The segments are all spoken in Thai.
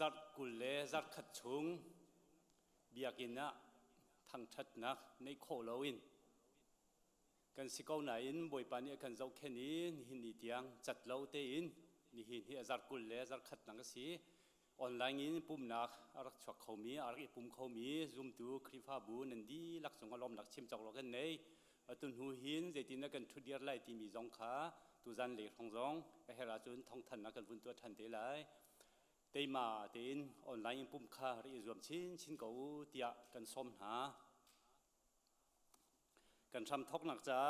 จัดกุลเลจัดขัดชุงเบียกินนะทางชัดนักในโคลวินกันสิเกาไหนบ่อยปานี่กันเจ้าแค่นี้หินดีเตียงจัดเล่าเตอินนี่หินที่จัดกุลเลจัดขัดนักสิออนไลน์นี้ปุ่มนักอารักชกเขามีอารักปุ่มเขามีซูมดูคลิปภาพบูนันดีลักษณะอารมณ์นักชิมจากเรากันในตุนหูหินเจตินักกันทุเดียร์ไล่ที่มีจงขาตุจันเหล็กทองจงเฮราจุนทองทันนักกันวุ่นตัวทันเตไลเตมาเตนออนไลน์ปุ่มขาหรือรวมชิ้นเก่าเตียกันส้มหากันทำทอกหนักจ้า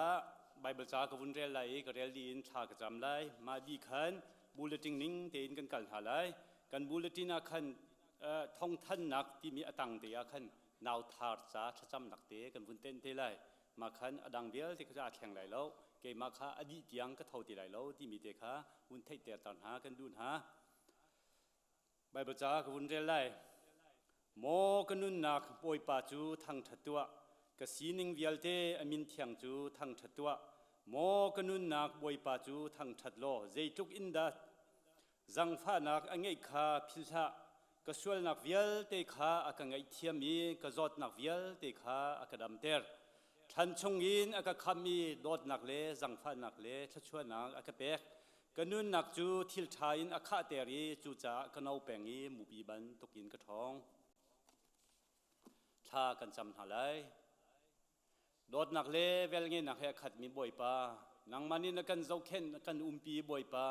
ใบเบลจากวุ่นเรียลไลกับเรียลดีนชากระจำไลมาดีขันบูเลติงนิ่งเตนกันหาไลกันบูเลตินาขันทองทันนักที่มีอตังเตียขันนาวทาร์จ้าชะจำหนักเตกันวุ่นเต้นเตไลมาขันอดังเบียลที่เขาจะแข่งไหลแล้วเกมาขาอดีตยังก็เท่าที่ไหลแล้วที่มีเตขาวุ่นเทเตตันหากันดูนหาใบเบลจากวุ่นเรียลไลโมกันนุนนักป่วยป่าจูทางถัดตัวกสีนิงเวียลเตอมินเทียงจูทางถัดตัวโมกันนุนนักป่วยป่าจูทางถัดโลเจตุกอินดัดจังฟ้านักอังไงขาพิลชะกสวลนักเวียลเตขาอักไงเทียมีกจอดนักเวียลเตขาอักดำเตอร์ทันชงอินอักขามีดอดนักเลจังฟ้านักเลทัชวนักอักเปกกันนุนนักจูทิลชาอินอักขาเตอรีจูจ่ากันเอาแปงอีมูบีบันตุกินกระทองชากันจำหาไลดอดนักเลเวลเงินนักแหกขัดมีบ่อยปานังมันนี่นักกันเจ้าเข็นนักกันปีบ่อยปา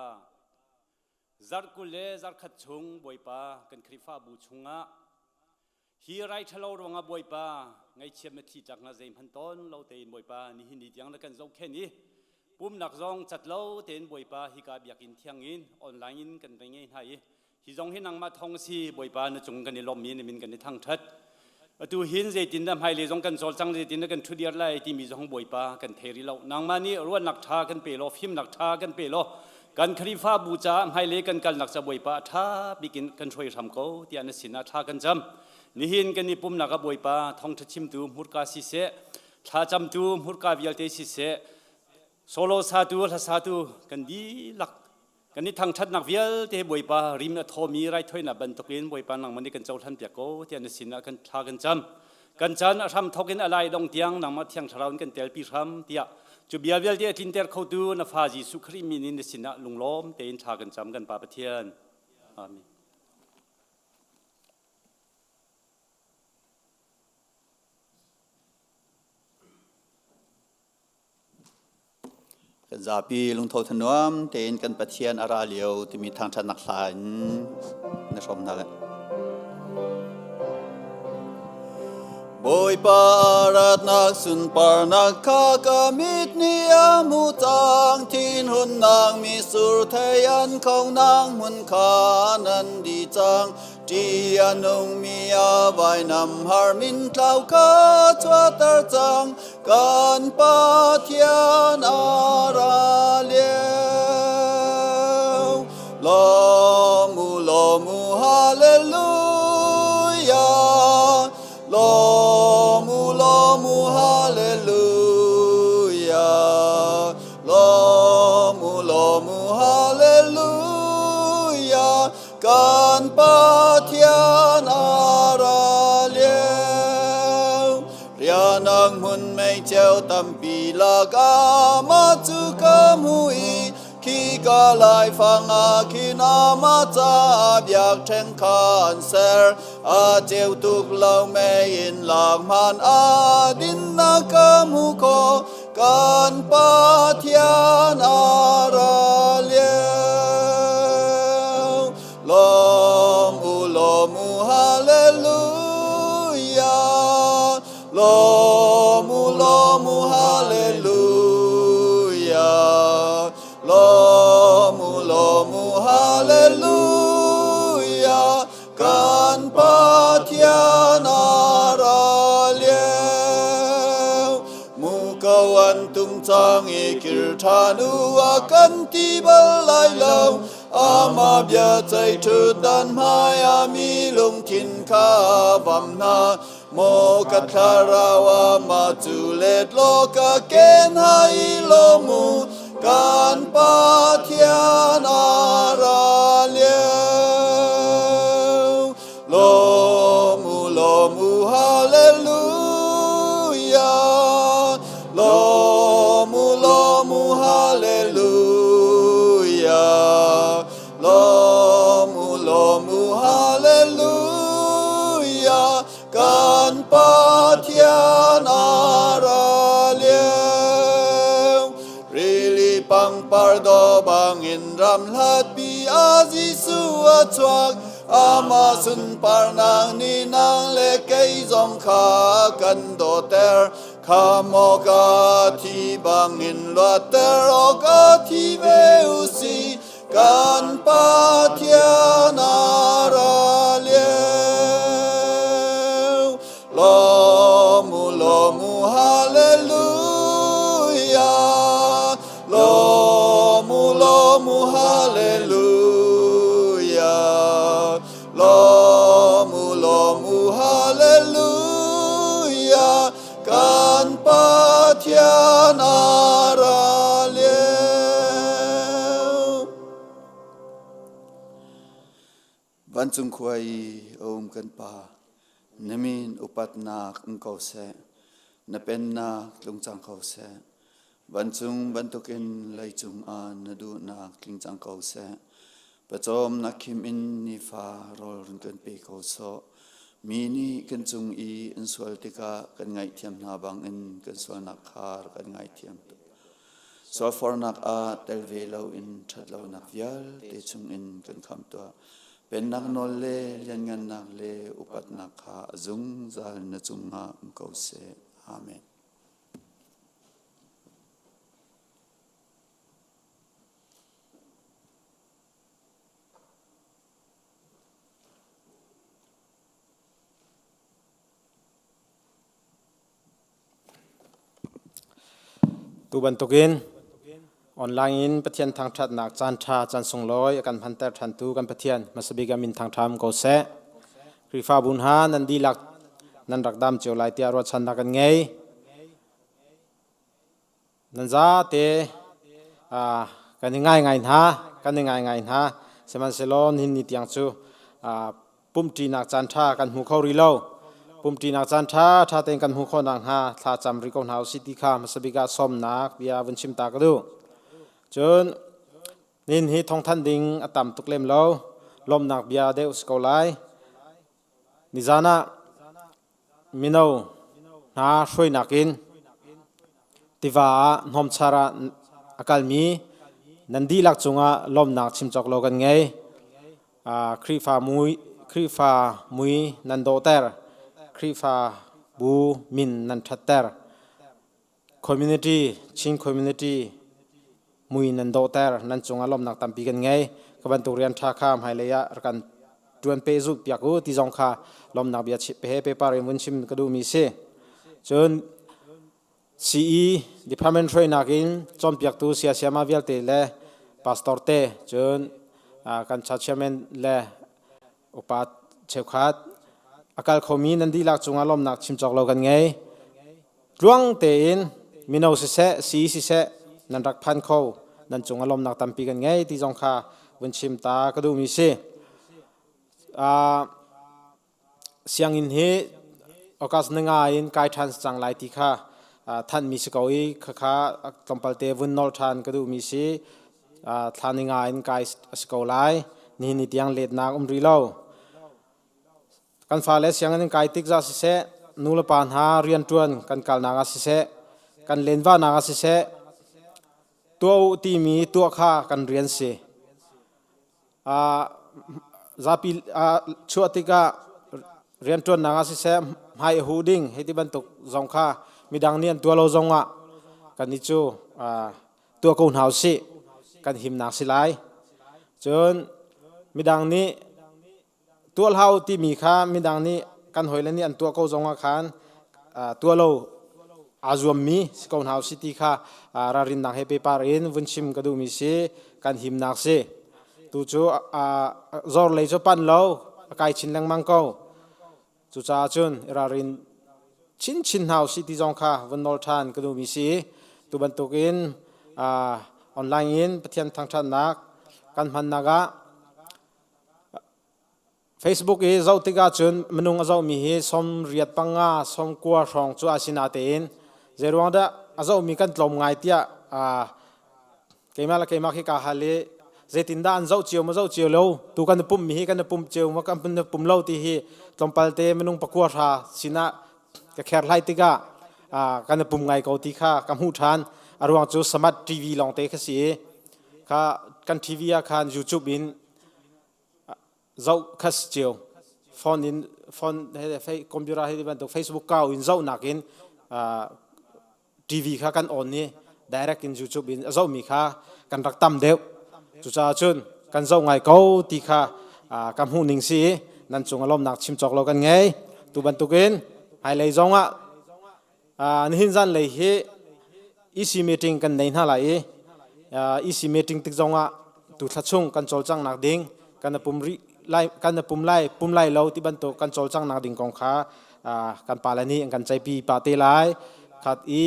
จัดกุลเลจัดขัดชงบ่อยปากันคริฟ้าบูชงะฮีไรทะเลารงะบ่อยปาไงเชื่อมที่จากนาเซมพันต้นเราเตนบ่อยปานี่หินดียังนักกันเจ้าเข็นนี้ปุ่มนักจงจัดเราเตนบ่อยปาฮิกาบอยากกินเที่ยงอินออนไลน์กันไปไงให้ฮิจงให้นังมาทองซีบ่อยปานจงกันในลมมีในมินกันในทางทัดตัวหินเจตินดำไฮเลยจงกันโซลจังเจตินกันทุเดียร์ไล่ที่มีจงบ่อยปากันเทริเรานางมานี่ร้วนนักทากันเปโลฟิมนักทากันเปโลกันคริฟ้าบูชาไฮเลยกันนักจะบ่อยปาท่าบิกินกันช่วยทำเขาที่อันสินาท่ากันจำนี่หินกันนี่ปุ่มนักบ่อยปาท่องทัชิมตูมุดกาสิเสท่าจำตูมุดกาวิลเตสิเสโซโลซาตูลาซาตูกันดีหลักกันนี่ทางชัดนักเวียลที่บ่อยปาริมอโทมีไรถ้วยนับบันตุกินบ่อยปานังมันนี่กันเจ้าท่านเปียกโกที่อันสินากันท่ากันจำกันจันทำทกินอะไรดงเตียงนังมาเทียงชราวนกันเตลปีรำเตียจุบิอาเวลเตียทินเตอร์เขาดูนาฟาจิสุครีมินินสินะลุงล้อมเตนชากันจำกันปาปะเทียนอาเมนกันจะปีลุงโทธนวมเตนกันปะเทียนอาราเลียวที่มีทางถนัดหลายนะชมนั่นแหละบอยปารัตนักสุนปานักขากามิตนิยมุตังทินหุนนางมีสุรเทยันของนางมุนขานันดีจังจียนุงมีอาไว้นำฮาร์มินคลาวคาชัวตร์จังกันปาเทียนอาราเลียวลอมูฮาเลลูยาลอมูฮาเลลูยาลอมูฮาเลลูยากันปาเทียนอาราเลียวเรียนังมุนไม่เจ้าตัมปีลากามาจุกามุยขีกาลายฟังอาคินามาจาบอยากแทงคานเซอร์อาเจ้าตุกเหล่าแม่ยินหลากมันอาดินนากามุโคกันปาเทียนอาราเลียวลอมูฮาเลลูยาลอมูฮาเลลูยาลอมูฮาเลลูยากันปาเทียนอาราเลียวมุกวันตุมจังอีกิรธานุอากันที่บัลไลลาวอามาเบียใจทุดันมาอามีลงทินข้าบัมนาโมกัทาราวามาจุเลตโลกาเกนไฮโลมูกันปาเทียนอาราเลียวลอมูฮาเลลูยาลอมูฮาเลลูยากันปาเทียนอาราเลียว กันปาเทียนอาราเลียว โลมูฮาเลลูยากันปาเทียนาราเลียวริลิปังปาร์โดบังอินรัมลัดบีอาซิสุอาทวักอามาสุนปาร์นางนีนางเลเกยซอมขากันโดเตอร์ขามอกาทีบังอินลวดเตอร์อกาทีเวอุสีกันปาเทียนาราเลียวโลมูฮาเลลูยาโลมูฮาเลลูยาโลมูฮาเลลูยากันปาเทียนาราเลียวบันจุงควายโอมกันปานมินอุปัตนาคงเขาเสนเป็นนาลุงจังเขาเสบันจุงบันตุกินไลจุงอานดูนาลุงจังเขาเสประจอมนักขิมอินนิฟารอลกันปีเขาโซมีนี่กันจุงอีอินสวลติกากันไงเทียมนาบังอินกันสวลนักคาร์กันไงเทียมสวลฟอร์นักอาเตลเวลาอินชัดลานักยัลเตจุงอินกันคำตัวเป็นนักนอลเลเลียนงันนักเลอุปัตนักขาจุงจัลนจุงงาอุกเสอาเมนตูบันตุกินออนไลน์ประเทศทางชัดนักจันทราจันทรงลอยกันพันเตอร์ทันตูกันประเทศมาสบิกามินทางธรรมก็เสคริฟาบุญฮานันดีลักนันรักดำเจียวไลเตียรถชันนักกันไงนันจ้าเตกันง่ายนะกันง่ายนะเสมันเซลอนหินนิตยังจูปุ่มจีนักจันทรากันหูเขารีโลปุ่มจีนักจันทราถ้าเต็งกันหูเขานังฮาถ้าจำริกอนเฮาสิติข้ามาสบิกาสมนักเบียวันชิมตากระดูจนนินฮิทองทันดิงอตัมตุกเล่มเราลมนักเบียเดอุสกอลายนิจานะมิโนนาช่วยนักินติวานอมชาระอากาลมีนันดีลักจุงะลมนักชิมจอกโลกันไงครีฟามุยนันโดเตอร์ครีฟาบูมินนันทัตเตอร์คอมมูนิตี้ชิงคอมมูนิตี้มุยนันโดเตอร์นันจงอารมณ์นักตั้มปีกันไงกับบันตุเรียนท่าข้ามไฮเลยะรักันดวนเปซุปยากูที่จงข้าลมนักเบียเปเปปาริมุนชิมกระดูมีเสจนCE Department Tradeนักินจอมปีกตูเสียมาเวลเตเลพาสตอร์เตจนกันชัดเชมนเลอุปาเชฟขัดอากาศเขามีนันดีลักจงอารมณ์นักชิมจอกเรากันไงร่วงเตนมินเอาสิเสซีสิเสนันรักพันเขานันจงอารมณ์นักตั้มปีกันไงที่จงข้าวันชิมตากระดูมีเสเสียงอินเฮโอกาสหนึ่งอินกายทันจังไลที่ข้าท่านมีสกอยข้ากำปั้นเตวันนอลทันกระดูมีเสท่านหนึ่งอินกายสกอไลนี่นิดยังเล็ดนักรีโลกันฟ้าเลเสียงนั้นกายติกจะสิเสนูลปานหาเรียนจวนกันกาลนางสิเสกันเลนว่านางสิเสตัวตีมีตัวข้ากันเรียนเสซาปิชัวติกาเรียนจวนนางสิเสไฮฮูดิ้งให้ที่บรรทุกจงข้ามีดังเนียนตัวเราจงอ่ะกันนิจูตัวกูหาวสิกันหิมนางสิไลจนมีดังนี้ตัวเราที่มีค่ามีดังนี้กันหอยและนี่อันตัวเขาจงอาคารตัวเราอาจวมมีสกุลหาวสิติค่ารารินนักเฮเปปารินวุนชิมกระดูมีเสกันหิมนักเสตัวจูจอร์เลยจูปันเรากายชินแรงมังเก้าจูจ้าจุนรารินชินหาวสิติจงค่าวันนอลทานกระดูมีเสตัวบรรทุกินออนไลน์อินประเทศทางชาตินักกันพันนักFacebook เจ้าติกาจุนมนุงเจ้ามีเหสมเรียดปังงาสมกัวรองจูอาศินาเตนเจรวังเดเจ้ามีกันลมไงเตียเกมาละเกมาคิกาฮัลเลเจ tin da an zau chiu ma zau chiu lo tu kan pum mi kan pum chiu ma kan pum lo ti hi tlompal te menung pakua tha sina ka kher lai ti ga kan pum ngai ko ti kha kam hu than arwang chu smart tv long te kha si kha kan tv a khan youtube in zau khas chiu phone he computer he ban to facebook ka in zau nakin tv kha kan on ni direct in youtube in zau mi kha kan rak tam deu chu cha chun kan zau ngai ko ti kha kam hu ning si nan chung alom nak chim chok lo kan ngei tu ban tukin hai lei zonga ni hin zan lei hi ec meeting kan nei na lai ec meeting tik zonga tu thachung kan chol chang nak ding kan pum lai lo ti ban to kan chol chang nak ding kong kha kan palani kan chai pi pa te lai khat i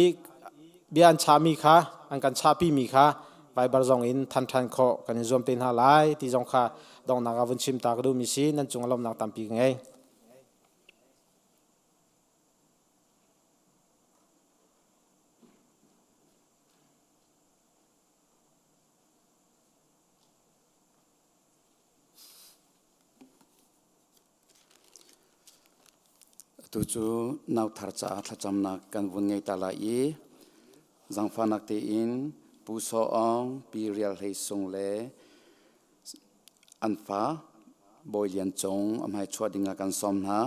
bian cha mi kha an kan cha pi mi kha bai bar zong in than kho kan zom ten ha lai ti zong kha dong na ga vun chim ta du mi si nan chung alom nak tam pi ngai tu chu nau thar cha thacham na kan vun ngai ta la i zang fa nak te in pu so ong pi real hei sung le an fa boi lian chong am hai chua dinga kan som na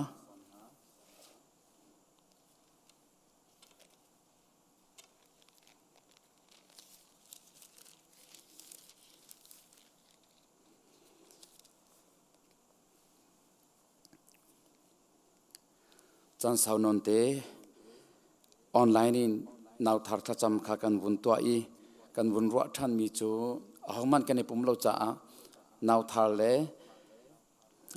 chan sau non te online in nau thar thacham kha kan vun to i kan vun ro than mi chu ahman kan pum lo cha nau thar le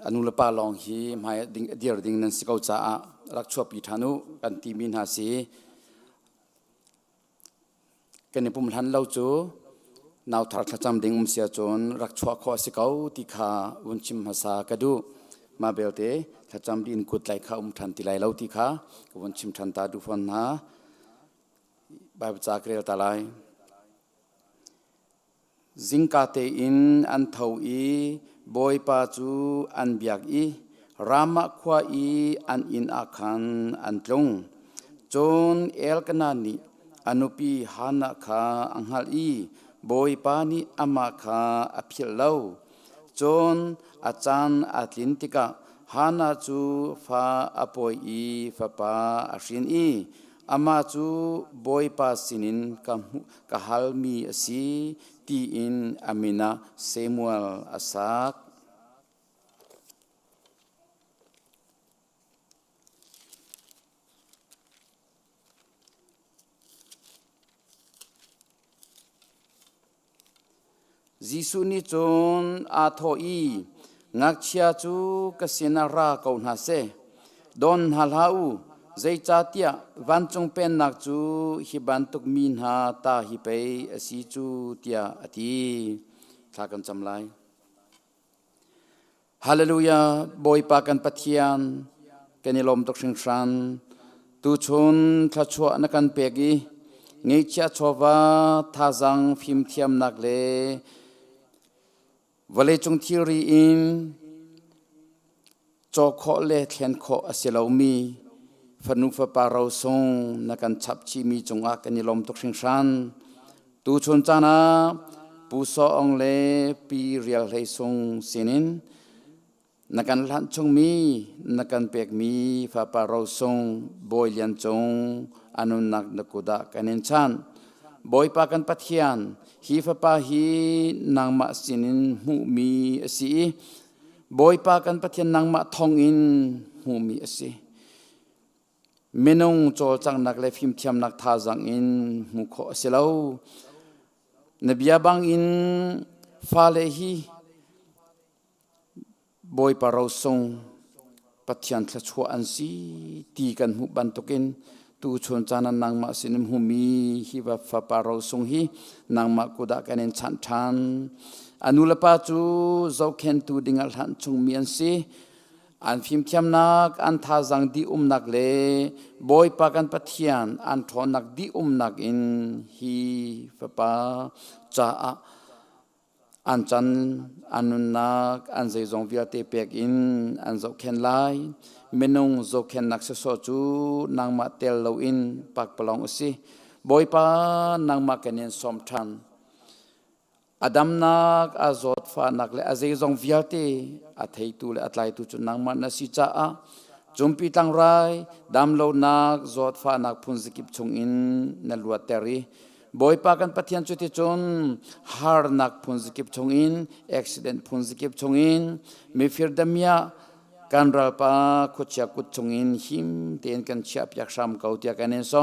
anula pa long hi mai ding dear ding nan sikau cha rak chua pi thanu kan ti min ha si kan pum han lo chu nau thar thacham ding sia chon rak chua kho sikau ti kha un chim ha sa ka du ma belte thacham din kut lai kha than ti lai lo ti kha un chim than ta du fon na bai cha krel ta lai zingka te in an thau i boy pa chu an biak i rama khwa i an in akhan an tlong chon el kana ni anupi hana kha anghal i boy pa ni ama kha aphil lo chon achan atlin tika hana chu fa apoi i fa pa ashin i ama chu boy pa sinin ka halmi asi ti in amina samuel asak jisu ni chon a tho i ngak chia chu ka sinara ko na se don halhau zai cha tia van chung pen nak chu hi ban tuk min ha ta hi pe asi chu tia ati tha kan chamlai hallelujah boy pa kan pathian kenilom tok sing san tu chun tha chua na kan pegi ngei cha chowa tha jang phim thiam nak le vale chung theory in cho kho le thlen kho asilomi fanu fa parau song nakan chap chi mi chunga kanilom tok sing san tu chon chana pu so ong le pi real hei song sinin nakan lan chung mi nakan pek mi fa parau song boy lian chong anun nak nakuda kanin chan boy pa kan pathian hi fa pa hi nangma sinin mu mi asi boy pa kan pathian nangma thong in mu mi asi menong chol chang nak le phim thiam nak tha jang in mu kho selo nabia bang in fa le hi boy pa ro song pathian thla chua an si ti kan mu ban tokin tu chon chana nangma sinim humi hi wa fa pa ro song hi nangma kuda kanen chan than anula pa chu zo khen tu dingal han chung mian si an phim thiam nak an tha jang di nak le boy pa kan pathian an thon nak di nak in hi fa pa cha อันจันอันนุนักอันใจจงวิลเตเปกอินอันจกเข็นไลเมนุงจกเข็นนักเสโซจูนางมาเตลโลอินปักปลองอุสิบอยปานางมาเกนินสมทันอดัมนักอาจดฟ้านักเลอาใจจงวิลเตอัฐิตุเลอัตไลตุจุนางมานาสิจ้าจุมปีตังไรดำโลนักจดฟ้านักพุนสกิบชงอินนลวดเตรีบอยปากันปฏิญจุติจนฮาร์นักพุนสกิบชงอินอุบิเหตุพุนสกิบชงอินมีฟิรดมียากันรัลปาขุดจักขุดชงอินหิมเตียนกันเชียบยักษ์ซ้ำเก่าเตียกันเองซ้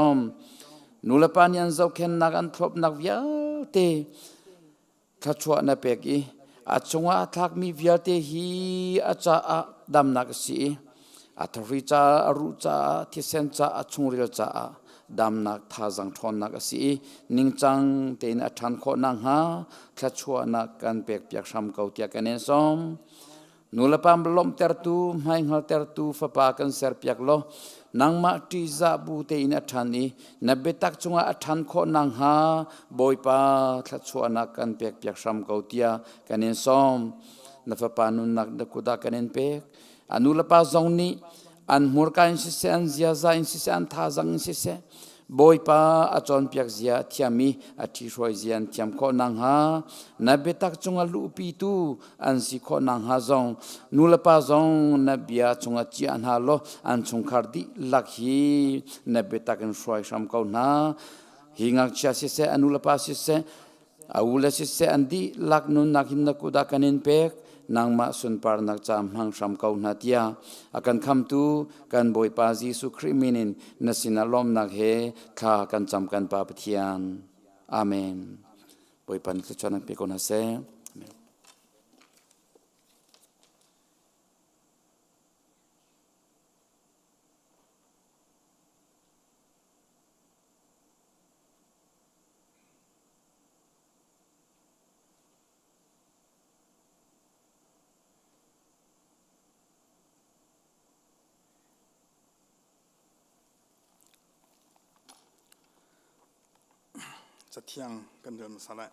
ำนุลปานียนเจ้าเข็นนักอันทบนักวิาเตถ้าชัวนับเปกีอาจงว่าทักมีวิาเตฮีอาจจะดำนักสีอาทริจาอรุจาที่เซนจาอาชงเรียจาดำนักท่าจังทอนนักสีนิ่งจังเตนอัฐานโคนังหาถ้าชัวนักกันเปกเปียกซ้ำเก่าเตียกันเองซ้ำนุลปามบลอมเตอร์ตูไม่หัลเตอร์ตูฟ้าปากันเสียเปียกโลนางมาติจาบูเตอินอัฐานีนับเบตักจงอัฐานโคนางหาบอยปาทัดชัวนักกันเปียกเปียกซ้ำเก่าเตียกันเองซ้ำนับฟ้าปานุนักเดกุดากันเองเปียกอนุลปาจงนี้อันมูร์กันสิเซอันเซียซาอินสิเซอันท่าจังสิเซบอยปาอาจอนเปียกเซียเทียมีอาทิรอยเซียนเทียมโคนางหานับเบตักจงอัลูปีตูอันสิโคนางหาจงนุลปาจงนับเบียจงอาจีอันฮาโลอันจงคาร์ดิลักฮีนับเบตักอันช่วยซ้ำเขาหน้าหิงักเชียสิเซอนุลปาสิเซอาวุลสิเซอันดีลักนุนนักหินนักกุดากันเองเปกนางมาสุนปาร์นักจามหังซ้ำเขาหน้าเตียอากันคำตูกันบอยปาจีสุคริมินินนัสินาลมนักเฮข้ากันจำกันปาปเทียนอาเมนบอยปันคือชนักเปกนาเซจะเที่ยงกันเดินมาสละ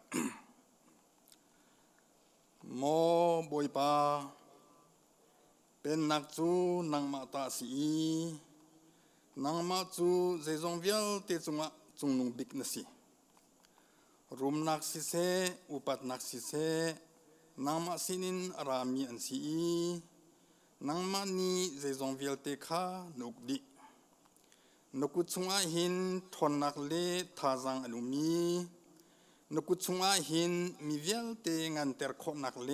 โมบอยปาเป็นนักจูนางมาตาสีนางมาจูเจจงเวียลเตจุงะจุงนุงบิกนสีรุมนักสิเซอุปัตนักสิเซนางมาสินินรามีอันสีนางมานีเจจงเวียลเตคานุกดินกุชงอาหินทนนักเลท่าจังอนุมีนกุชงอาหินมีเวลเตงันเตอร์คนนักเล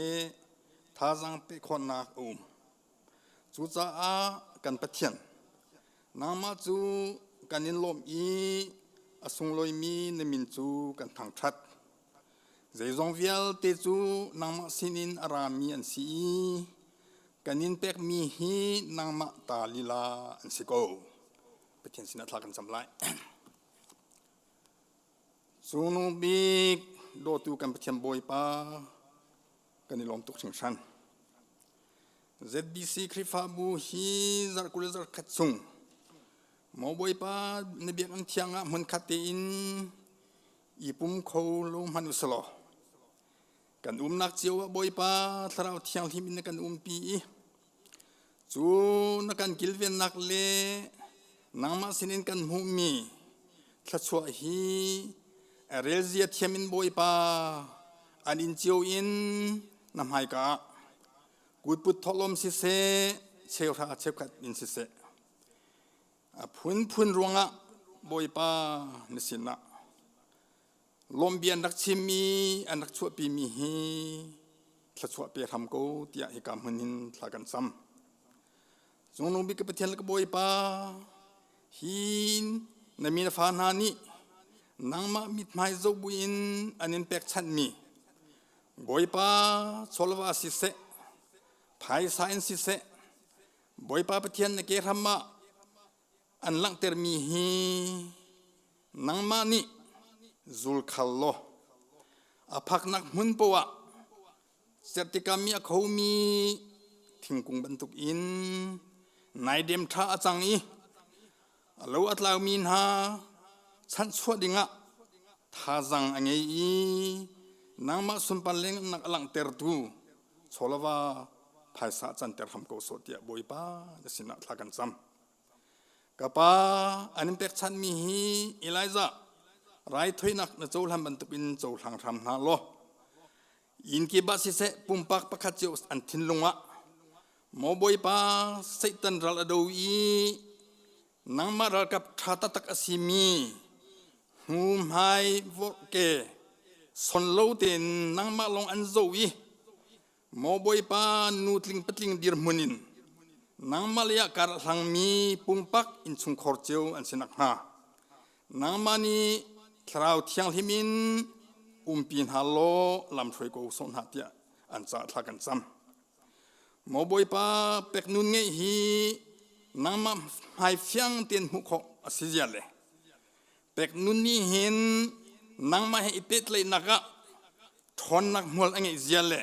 ท่าจังเปคนนักจูจ้ากันปะเทียนนามาจูกันนินลมอีอสุงลอยมีนมินจูกันทางชัดใจจงเวลเตจูนามาสินินอารามีอันสีกันนินเป็กมีฮีนามาตาลีลาอันสิโกปฏิญสินทากันจำไลสูนุบิกโดตูกันปฏิญบอยปากันนิลมตุกชิงชัน ZBC คริฟาบูฮีซาร์กุเลซาร์คัตซุงมอบอยปานเบียกันเทียงะมันคัตตินอีปุ่มโคลูมันอุสโลกันนักเจียวบอยปาทาราวเทียงที่มินกันปีจูนักกันกิลเวนนักเลนางมาสินินกันหูมีทัชวะฮีเรลเซียเทียมินบอยปาอันอินเจียวอินนำให้กะกุดปุถลมสิเซเชลราเชฟขัดอินสิเซพุนรวงะบอยปานสินะลมเบียนนักชิมีอันนักชั่วปีมีฮีทัชวะเปียทำกูเตียหิกามหินทากันซ้ำจงนงบิกปะเทียนกบอยปาหินนมีนฟานานีนางมามิดไม้โจบุอินอันนินเป็กชันมีบอยปาโซลวาสิเซไพไซน์สิเซบอยปาปะเทียนนเกรัมมาอันลังเตอร์มีฮีนางมานีจุลคัลโลอภักนักมุนปัวเซติกามีอเขามีทิ้งกุงบรรทุกอินนายเดมท่าจังอีเราอัตลามีนหาฉันสวดดิงะท่าจังอังเอี นางมาสุนปันเลงนักลังเตอร์ตูโซลาวาภายษาจันเตอร์ทำโกโซเตียบอยป้าจะสินะทากันซ้ำกับป้าอันนี้เป็กชันมีฮีอิไลซ่าไรถอยนักนะโจลำบันตุบินโจลังทำนาโลอินกีบาสิเซปุ่มปักปักขัดเจ้าอันทินลงวะโมบอยป้าเซตันรัลดูอีนางมารัลกับทาตักอสิมีหูไฮวอเกสนโลเตนนางมาลงอันโจวีโมบอยป้านูตลิงปัตลิงดิร์มุนินนางมาเลียการสังมีปุ่มปักอินสุงคอร์เจ้าอันสนักหานางมานีคราวเที่ยงหิมินปีนฮัลโลลำถวยกูสนหัดเตียอันจะทากันซ้ำโมบอยป้าเป็กนุนเงฮีนางมาหายเฟียงเตียนหุกอสิเจเลเป็กนุนนี่เห็นนางมาให้อิเตตเลยนักะทอนนักมัวอังเจเล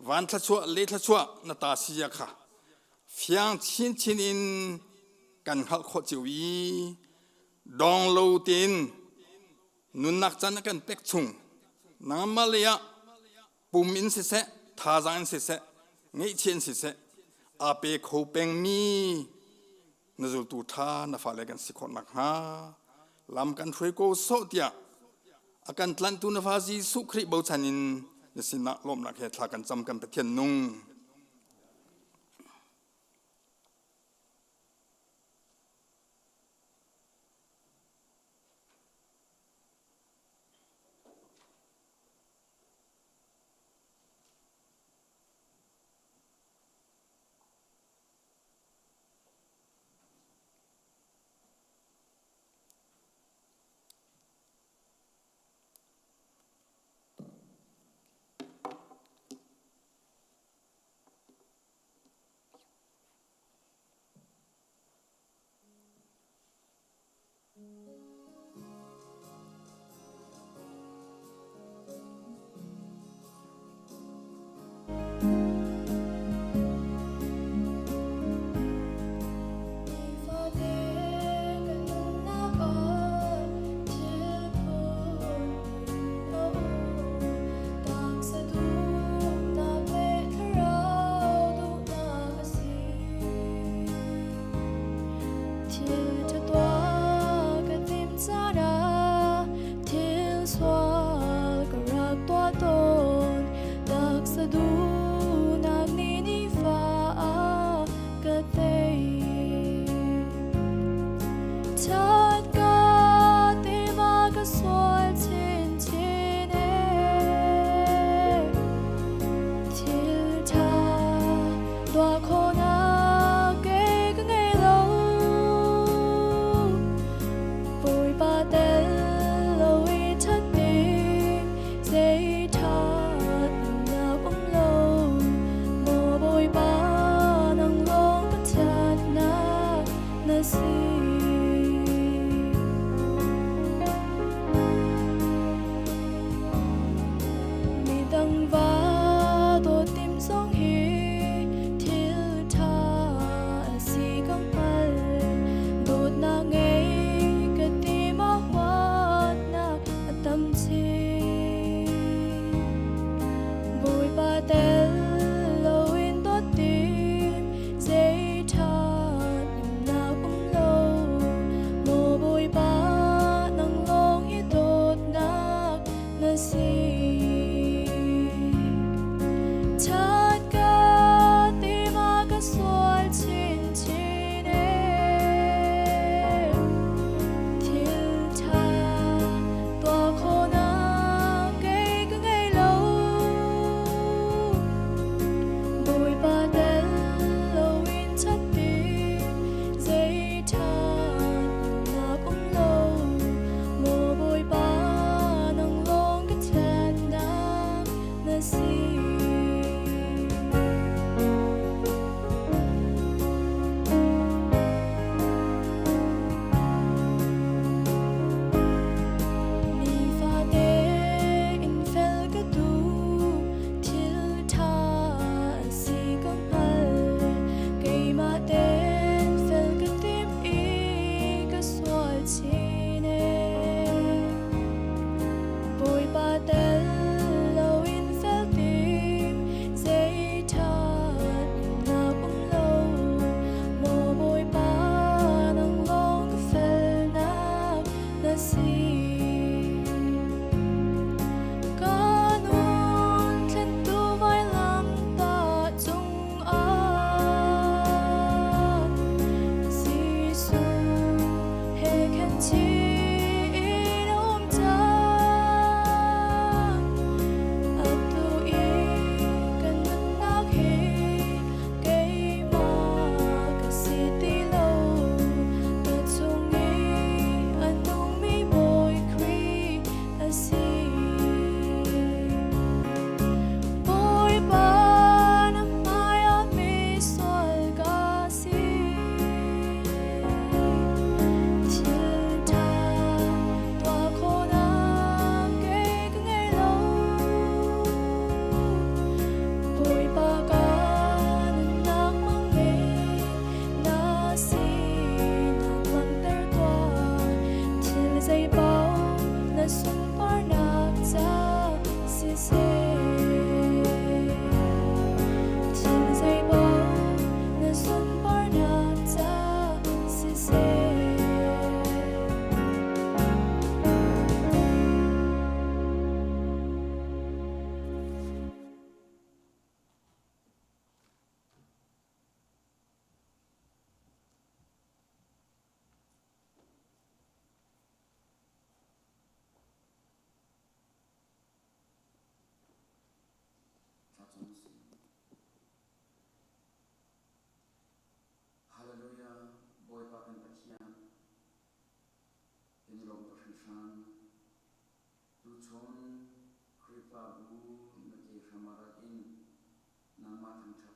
วันทัชวะเลทัชวะนาตาสิยาค่ะเฟียงชินชินินกันขัดขจิวีดองโลตินนุนนักจันกันเป็กชุงนางมาเลียปุ่มอินสิเสทาจังสิเสเงี้ยเชียนสิเสอาเปโคเปงมีนจุตูทานาฟาเลกันสิคนนักฮาลำกันช่วยโกโซเตียอาการตลันตุนฟาซีสุคริบาวชันินนสินะลมนักเหตุทากันจำกันเปเทียนนุงมีดังว่าตัวติมสองฮีทิล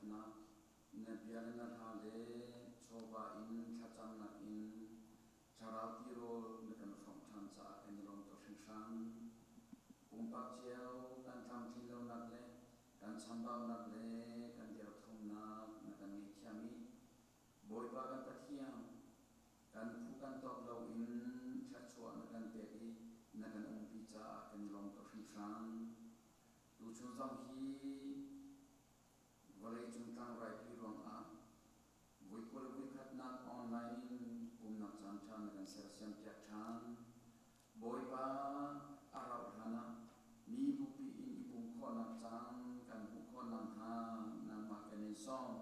na na bialan na hale choba in thacham na in charati ro na kan from chan cha kan long to shin shan umpak chiao kan tham thi lo na le kan chambao na le kan dia thum na kan ngi thiami boy ba kan pathiam kan phu kan tok lo in thachwa na kan pe i na kan pi cha kan long to shin shan tu chu zong hi Walay chung tang rai pi ruang a vui kul vui khat nak online Pumhnak chan chan kan ser siam tiak chan boy pa arau hana mi bu pi in ipum kho nak chan kan hu kho nam ha nang ma kan in song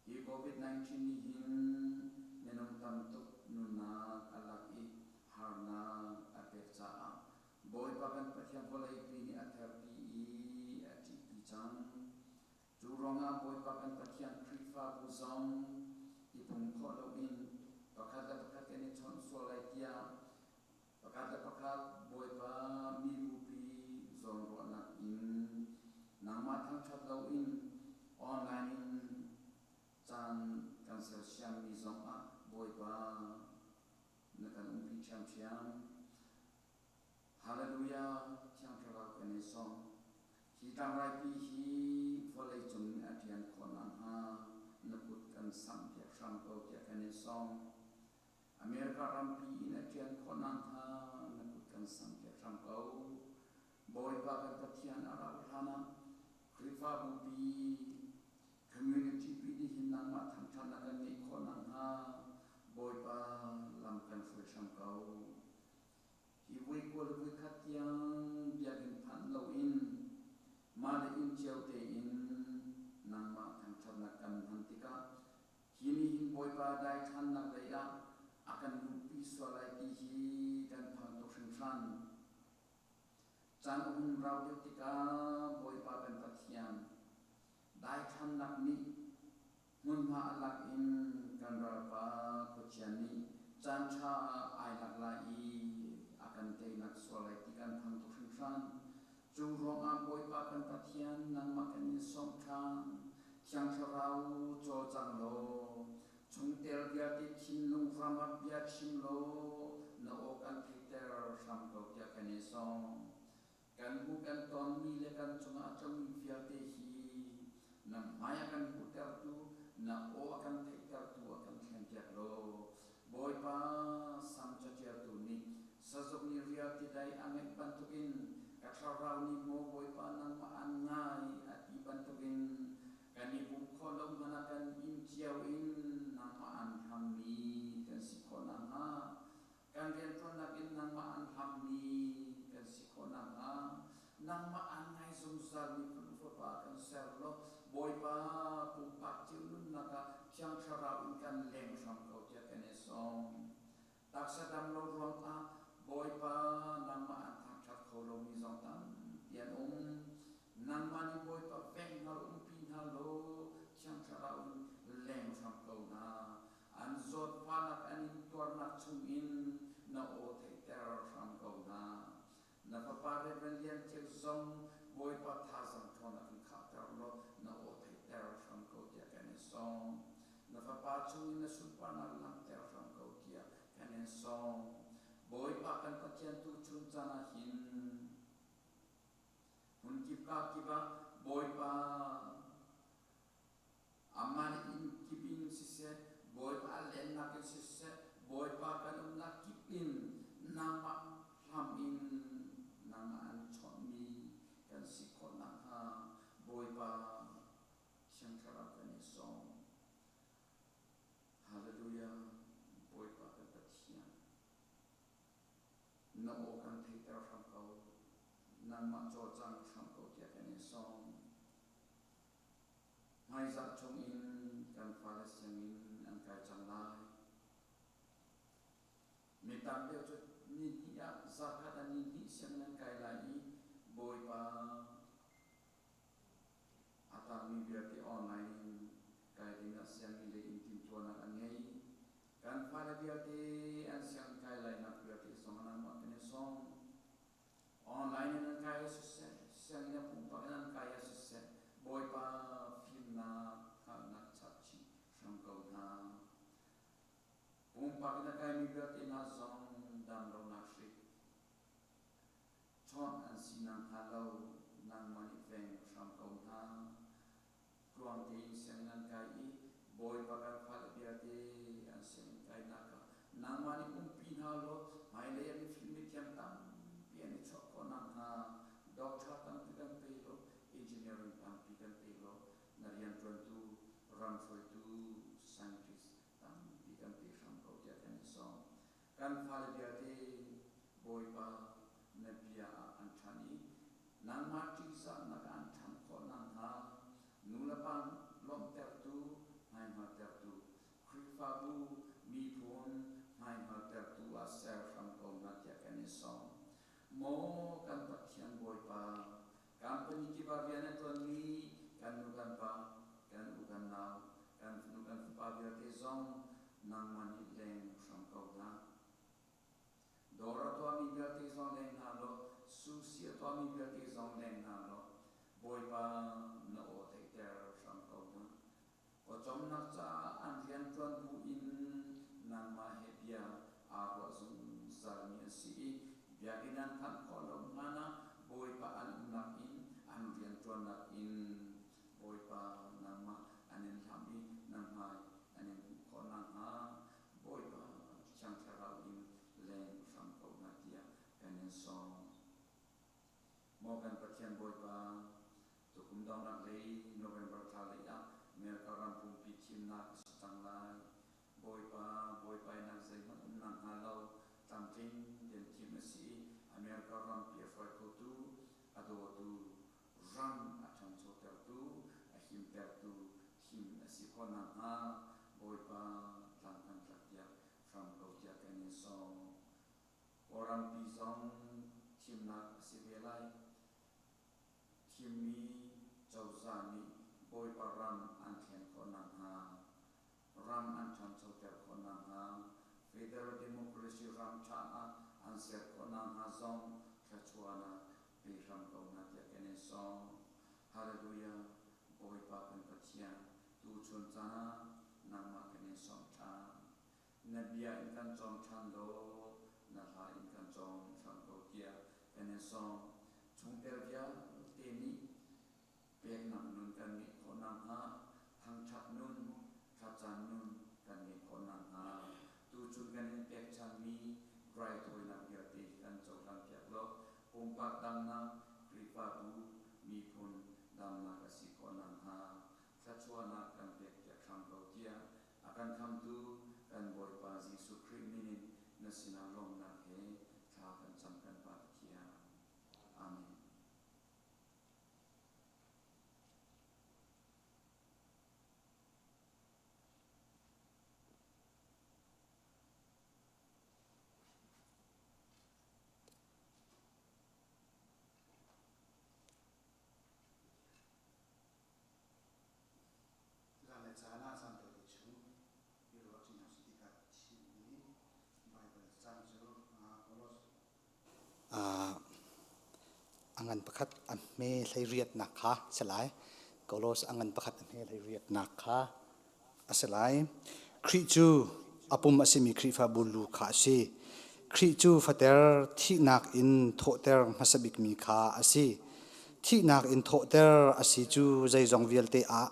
hi COVID-19 ni hin menong tam tuk nuna alak i harna apek cha a boy pa kan pathiam walay pi ni ather pi i ati pi chan Juronga boy pakan patian krifa buzong ipung kolo in pakada pakat kene chon solai tia pakada pakat boy pa mi rupi zon rona in nama thang chat lo in online in chan cancer siam mi zong a boy pa nakan umpi cham chiam hallelujah cham thara kene song hi tam rai pi hi volei chung atian khonang ha naput kan sam pia sam ko tia kan song America ram pi in atian khonang ha naput kan sam pia sam ko boy pa kan pathian ara hana krifa bu pi community pi di hinang ma tham than na kan ni khonang ha boy pa lam kan fu sam ko hi vui ko vui khatiang biagin phan lo in Mada in chiao te in nang ma kan chan na kan hantika kini hin boy pa dai chan na le ya akan lupi swalai ki hi kan phang to shin san chan rau de tika boy pa kan pathian dai chan nak ni mun ma alak in kan ra pa ko chian ni chan cha ai lak la i akan te nak swalai ti kan phang to shin san Chung rong a boy pa kan pathian nang makan in som thang Tiang charau cho chang lo Chung tel bia ti chin lung rama bia chin lo Na o kan peter sam ko tia kan in som Kan bu kan ton mi le kan chung a chung mi fia te hi Na maya kan bu ter tu Na o akan peter tu akan khen tia lo Boy pa sam cha tia tu ni Sazok ni ria ti dai amek pantukin Katrarau ni mo boy pa nang maangai at iban tugin kanibong kolong manakan in chiao in nang maan hammi kan sikona ha kan rento nakin nang maan hammi kan sikona ha nang maangai sungsal ni pulfo pa kan serlo boy pa pumpak chilun naka tiang charau in kan leng sam ko tia kan esong taksa dam lo ruang a boy pa nang maan Kolo mi zong tan pian nang mani boy pa veng hal pin halo chang charau leng sam ko na an zot panak an tor nak chung in na o te ter sam ko na pa pare belian che zong boy pa thazang thona ki khatar lo na o te ter sam ko tia kan song na pa pa chung in na sun pa na lang ter sam ko tia kan song boy pa kan pathian tu chun chana hin hun kipa boy pa aman in kipin sise boy pa len na ke sise boy pa kan na kipin nama ham in nama an chon mi kan sikon na ha boy pa shankara kan song hallelujah boy pa kan pathian na o kan theater from ko nang ma cho chang from ko tia kan song mai za chung in kan fala sang in an kai chang lai me tam de cho ni ya za ka da ni sang nan kai lai boy pa ata mi bia ti online kai ding sang ni le in tim to na an nei kan fala bia ti an sang kai lai na bia ti song na ma kan song online nan kaya susah, sang ina pumpa nan kaya susah, boy pa film Thawngthachim Thawngthachim Pumhnak na kay mi berti na zong dam lo na shri chon an sinang halaw nang manifeng Thawngthachim Kruang ti siang nan kai boy pakar phal biate an siang kai naka nang mani pin halo mai le ani film tiam tam piani chok ko nang ha doctor tam pikan pelo engineering tam pikan pelo narian tron tu ram foi tu scientist tam pikan pe sam ko ya kan song kan phal biate boy pa na pia an thani nang ma ti sa na kan tham ko nang ha nulapan lom ter tu hai ma ter tu khrifa bu mi phun hai ma ter tu a ser from ko na ya kan song mo kan pathian boy pa company ki ba vian to ni kan nu kan pa kan u kan na kan nu kan pa via te zong nang mani leng from ko na dora to mi via te zong leng na lo su si to mi via te zong leng na lo boy pa na o te ter from ko na o chom na cha an vian tuan bu in nang ma he bia a ro zum zarmi si bia ginan kan ko lo mana boy pa an nak in an vian tuan nak in boy pa nang ma anin thami nang mai anin ko nang ha boy pa chang thara in leng from ko na tia kan song mo kan pathian boy pa to kum dong nak le November thali ya mer karam pum pi thim na stang lai boy pa na zai ma nang ha lo tam tin den thim si mer karam pi foi ko tu ado tu ram atham so ter tu a him ter tu him si ko nang ha boy pa tang kan tak ya from ko ya kan song oram pi zong thim na si ve lai thim mi chau za mi boy pa ram an thlen ko nang ha ram an tham so ter ko nang ha federal democracy ram tha an ser ko nang ha zong thachuana pe ram ko na ya kan song hallelujah boy pa kan pathian tu chun cha nang ma kan song tha na bia in kan chom than do na ha in kan chom than ko kia kan song chung ter bia te ni pek nang nun kan mi ko nang ha thang thak nun chan nun kan mi ko nang ha tu chun kan pek chan mi dry thoi na bia te kan chom than pek lo pumpak dang na kripa bu mi phun dam na ka si ko nang ha thachuana kan pek pek tham ko kia akan tham tu kan boy pa Jesu Christ minin na sinalong na he tha kan cham kan pa kia amen angan pakhat an me hlei riat nak kha selai kolos angan pakhat an me hlei riat nak kha aselai khri chu apum asimi khri fa bulu kha si khri chu fater thi nak in tho ter masabik mi kha asi thi nak in tho ter asi chu zai zong vial te a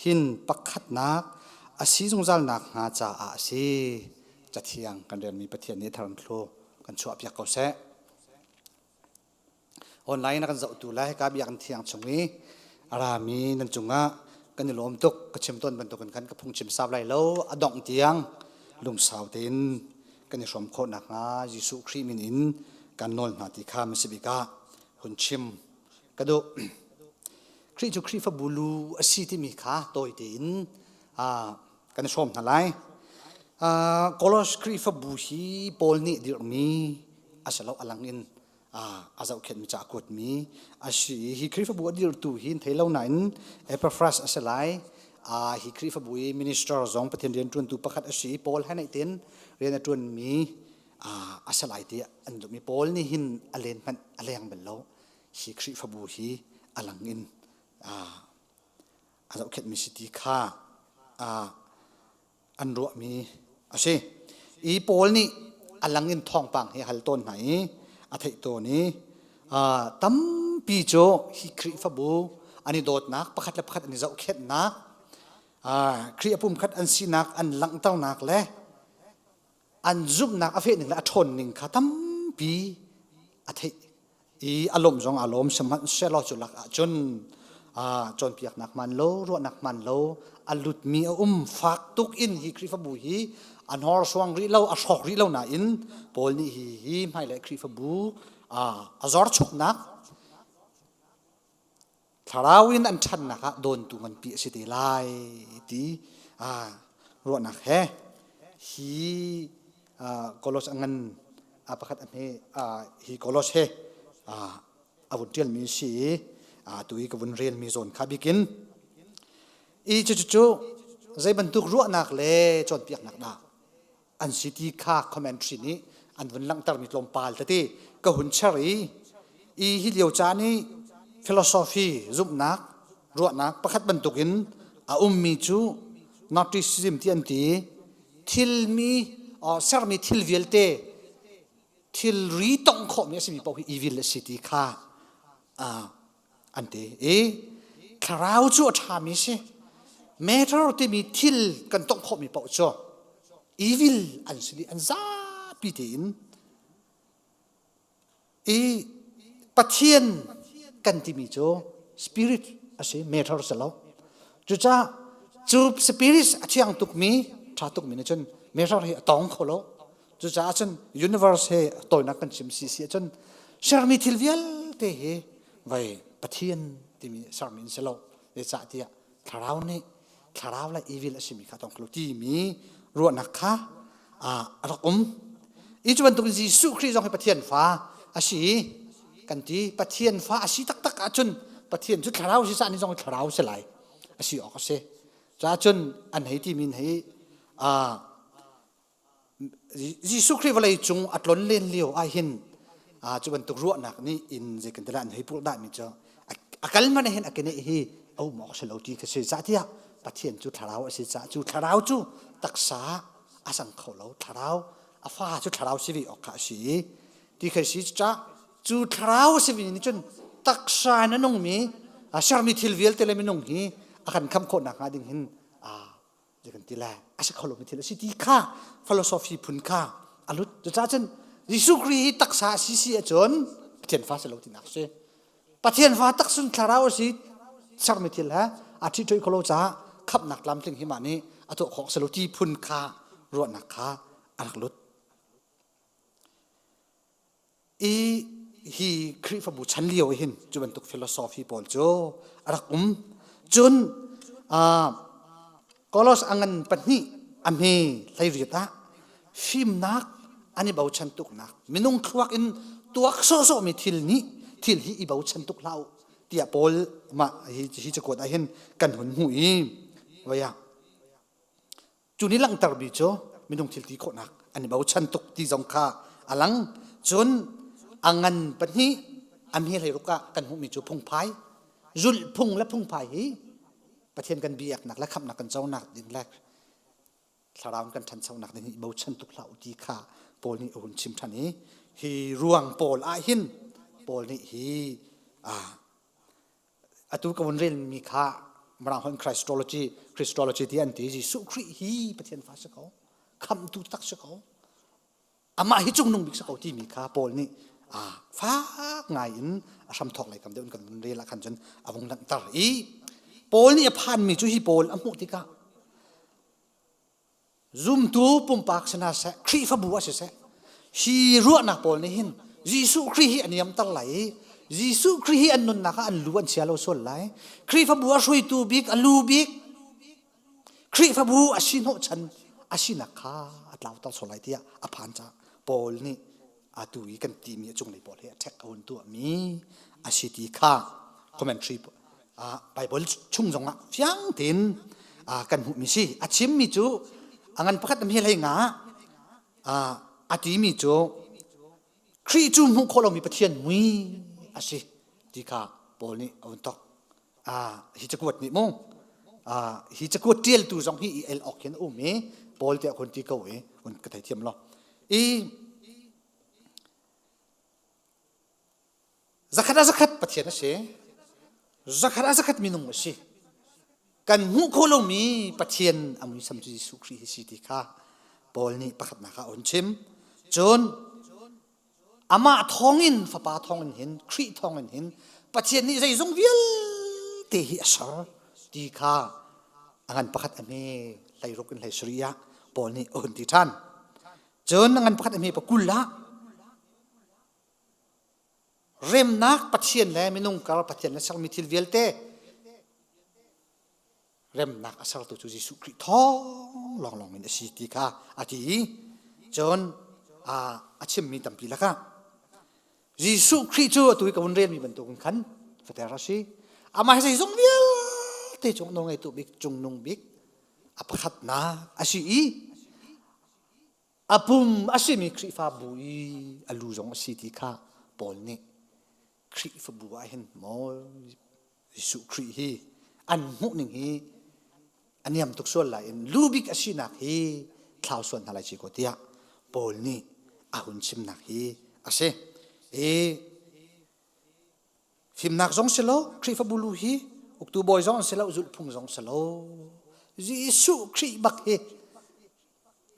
hin pakhat nak asi zungzal nak nga cha a si chathiang kan ren mi pathian ni tharan thlo kan chu apyak ko se online kan zau tu lai ka biak thiang chungi arami nan chunga kan lom tok ka chim ton ban to kan ka phung chim sap lai lo adong tiang lung sau tin kan rom kho nak nga Jesu Christ min in kan nol na ti kha masibika hun chim kado Christ Christ fa bulu asi ti mi kha toy tin kan rom na lai kolos Christ fa bu hi pol ni dir mi asalo alangin azau khet mi cha kot mi ashi hi khrifa bu adir tu hin theilo na in epafras asalai hi khrifa bu minister zong pathian rian tun tu pakhat ashi pol hanai ten rian atun mi asalai ti an mi pol ni hin alen man aleng bello hi khrifa bu hi alangin อาจจะเข็ดมีสิทธิค่าอันรัวมีอาชีอีโปลนี่อันลังเงินทองปังให้ฮัลต้นไหนอาทิตย์ตัวนี้ตั้มปีโจฮิคริฟบูอันนี้โดดนักประคัดและประคัดอันนี้จะเข็ดนักครีปุ่มคัดอันสีนักอันลังเต้านักและอันซุบนักอาเฟหนึ่งและทนหนึ่งค่ะตั้มปีอาทิตย์อีอารมณ์จงอารมณ์สมัติเชลจุลักจนเปียกนักมันโลรัวนักมันโลอันหลุดมีฟักตุกอินฮิคริฟบูฮีอันฮอร์สวงรีเล่าอัชอกรีเล่าหนาอินโพลนี่ฮีไม่เลยคริฟบูอัจอร์ชุกนักทาราวินอันชันนะคะโดนตุมันเปียสิเดลายดีรัวนักฮีโกลสอันประคัดอันนี้ฮีโกลสอาวุธเรียนมีสีตัวอีกวุนเรียนมีโซนคาบิกินอีจู่ใจบรรทุกรัวนักเล่จนเปียกนักดาอันสิทธิค่าคอมเมนทรีนี้อันวันลังตรมีลมปาลแต่ที่ก็หุ่นเฉยอีฮิเลียวจานี่ฟิโลโซฟีซุบนักรัวนักประคัดบรรทุกินมีจูนอติซิมที่อันที่ทิลมีเซอร์มีทิลวิลเตทิลรีตองขอมีสิมีบอกอีวิลสิทธิค่าอันที่คราวจู่ทามิเชแม้ถ้าเราที่มีทิลกันต้องขอมีบอกจ่ออีวิลอันสิอันซาปีตินปะเทียนกันที่มีจ่อสปิริตอาศัยแม้ถ้าเราจะเล่าจู่จ้าจูบสปิริตที่ยังตุกมีชาตุกมีนะจนแม้ถ้าเราต้องขอเล่าจู่จ้าจนยูนิเวอร์สเฮตัวนักกันชิมซีจนเชอร์มีทิลเวลเตะไว้ปะเทียนที่มีสามินเสลาเดชะที่คราวนี้คราวละอีวิลสิมีข้าต้องคลุที่มีรัวนักค่ะรักอีจวนตุกจีสุครีจงให้ปะเทียนฟ้าอาชีกันที่ปะเทียนฟ้าอาชีตักจนปะเทียนจุดคราวสิสานี่จงคราวเสลายอาชีออกเสจ้าจนอันไหนที่มีให้จีสุครีวันไรจงอัดล้นเล่นเลี้ยวไอหินจวนตุกรัวนักนี่อินเจกันแต่ละอันให้พูดได้มิจ้าอาการมันเห็นอาการนี้ฮีเอาหมอกเสลาที่ก็เสียจ้าที่ปะเทียนจุดคราวเสียจ้าจุดคราวจุตักษาอาสังเขาเราคราวอาฟ้าจุดคราวสิวิออกขาสีที่เคยสิจ้าจุดคราวสิวินี่จนตักษานั่นนงมีชาร์มิทิลเวลเตเลมินงฮีอาการคำคนนักดิ่งหินเจกันที่แรกอาศัยเขาลงมิทิลสิที่ข้าฟิโลโซฟีพุนข้าอาลุจะจ้าจนยิสุครีตักษาสิสิจนปะเทียนฟ้าเสลาที่นักเสปะเทียนฟ้าตักสุนคราวสิชาร์มิทิลฮะอาทิตย์ช่วยเขาเราจ้าขับนักลำถึงหิมานี้อาตัวของเสลาที่พุนข้ารวดนักข้าอักลุดฮีคริฟบุชันเลียวเห็นจุบันตุกฟิโลโซฟีปอลโจรักจุนกอลอสอังันปันนี้อเมไลริตาฟิมนักอันนี้เบาชันตุกนักมินุงควักอินตัวโซมีทิลนี้ทิลฮีอีเบาชันตุกเล่าที่อปอลมาฮีจะกดไอเห็นกันหุ่นหุยว่าอย่างจุนี้ลังตรบิโจมินุงทิลที่โคนักอันนี้เบาชันตุกที่จงค่าอลังจนอังันปันนี้อเมไลรุกะกันหุ่นมิโจพงไพจุลพงและพงไพประเทศกันเบียกหนักและขับหนักกันเจ้าหนักดินแรกสารามกันทันเจ้าหนักนี่เบาชันตุกเหล่าดีค่ะโปลนี่อุ่นชิมทันนี้ฮีรวงโปลอาหินโปลนี่ฮีอตุกวันเรียนมีค่ามรางคนคริสตอโลจีที่อันที่จีสุครีฮีประเทศฟ้าสกาวคำตุตักสกาวอามาฮิจุงนุ่งบิกสกาวที่มีค่าโปลนี่ฟ้าไงอินอาชัมทอกไหลคำเดินกันเรียนละขันจนอาวงนันตรีโปลนี่พันมีจุฮีโปลอมุติกาซุ่มตูปุ่มปากชนะเสครีฟบัวเสฮีรัวนักโปลนี่หินยิสุครีอันยำตั้งไหลยิสุครีอันนุนนักอันล้วนเชียโลส่วนไหลครีฟบัวช่วยตูบิกอันลูบิกครีฟบัวอาชิโนชันอาชินักข้าอัตลาวตั้งส่วนไหลที่อภันจ้าโปลนี่อาตุยกันตีมีจงเลยโปลเฮแท็กเอาตัวมีอาชิติข้าคอมเมนทรีไบเบิลชุ่งจงอ่ะเฟียงตินกันหุมิสิอาชิมมิจูอังันพักมีอะไรงาอาทิมิจูครีจูมุขเรามีประเทศมุยอาชิดีค่ะโปนี่เอาตอกฮิจกวดนี่มง hiจะกวดเจียลตูจงhi el ok hian me pol te kon ti ko un ka thai thiam lo zakat pathian na se zakat minung se kan mu kholo mi pathian ami sam ji su khri hi si ti kha pol ni pakhat na kha on chim chon ama thongin fapa thongin hin khri thongin hin pathian ni zai zong vial te hi asar ti kha angan pakhat ame lai rokin lai suriya pol ni on ti than chon angan pakhat ame pakula rem nak pathian le minung kar pathian le sang mithil velte rem nak asal tu Jesu Christ thong long min si ti kha ati chon achim mi tampi la kha Jesu Christ chu tu ka un ren mi ban tu khan fatera si ama sai zong vial te chong nong ai tu bik chung nong bik apakhat na asi apum asimi Christ fa bui alu zong si ti kha pol ni Christ fa bu a hen mo Jesu Christ hi an mu ning hi aniam tuk sual la in lubik asinak hi thlau suan halai chi ko tia pol ni ahun chim nak hi ase phim nak jong selo Christ fa bulu hi uktu boy jong selo zul phung jong selo Jesu Christ bak hi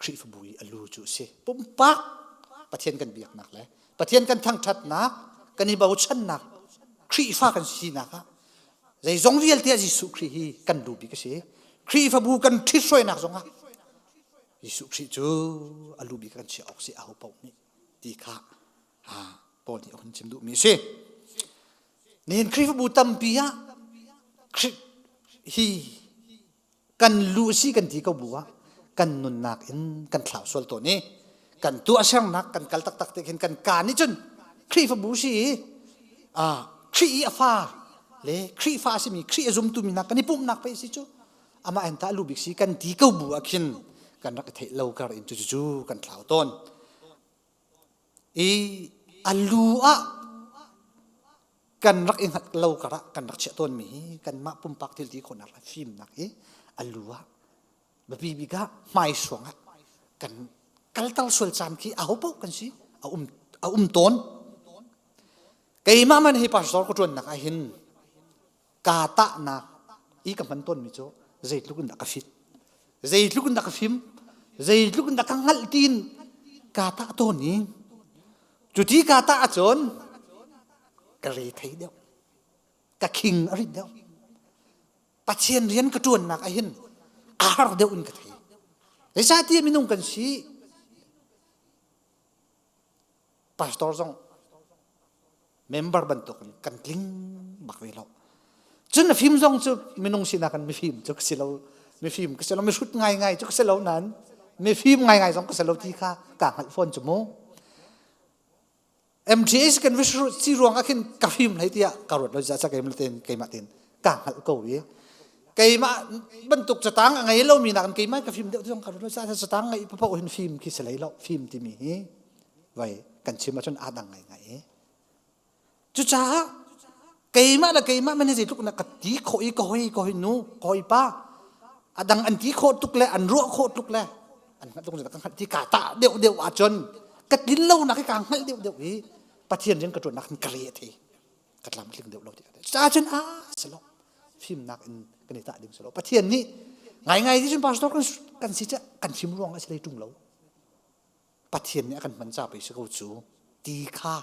Christ fa bui alu chu se pum pak pathian kan biak nak le pathian kan thang that nak kan hi bau chan nak Christ fa kan si nak zai zong vial tia Jesu Christ hi kan lubi ka se Christ fa bu kan thi soi nak zonga Jesu Christ chu alubi kan chi ok se a ho pau ni ti kha pol ni on chim du mi se nen Christ fa bu tam pia Christ hi kan lu si kan ti ka buwa kan nun nak in kan thlau sol to ni kan tu asang nak kan kal tak te hin kan ka ni chun Christ fa bu si Christ afa le Christ fa si mi Christ azum tu mi nak kan pum nak pa si chu ama enta lubik si kan ti ko bu akhin kan rak thei lo kar in chu kan thlau ton alua kan rak in hat lo kara kan rak che ton mi kan ma pum pak til ti khon ar film nak alua babi biga mai suanga kan kaltal sul chan ki a ho kan si a ton kai ma man hi pastor ko ton nak a hin ka ta na ka man ton mi cho zait lukun da ka fit zait lukun da ka film zait lukun da ka ngal tin ka ta to ni chu ti ka ta a chon ka re thei deu ka king ari deu pathian rian ka tuan nak a hin ar deu un ka thei le sa ti mi nung kan si pastor jong member ban to kan kling bak ve lo chun na phim jong chu minung sina kan mi phim chu silo mi phim ka silo mi shut ngai chu silo nan mi phim ngai jong ka silo ti kha ka hal phone chu mo MTS kan visu si ruang akin ka phim lai tia karot lo ja cha kai mten kai ma tin ka hal ko wi kai ma ban tuk chatang ngai lo mi na kan kai ma ka phim de jong karot lo ja chatang ngai pa pa hin phim ki selai lo phim ti mi hi vai kan chima chun adang ngai chu cha cây mà mình gì lúc nào cắt tí khôi nu khôi pa adang an tí khôi tuk le an ruộng khôi tuk le an ngắt tung rồi cắt tí cả tạ đều chân cắt đến lâu là cái càng ngắt đều ý bắt thiên trên cái chuột nạc kề thì cắt làm linh đều lâu thì cha chân selo phim nạc cái này tạ điểm selo bắt thiên ní ngày thì chân pastor kan si cha kan phim ruộng là sẽ trung lâu bắt thiên ní kan mình cha bị sự câu chú tí kha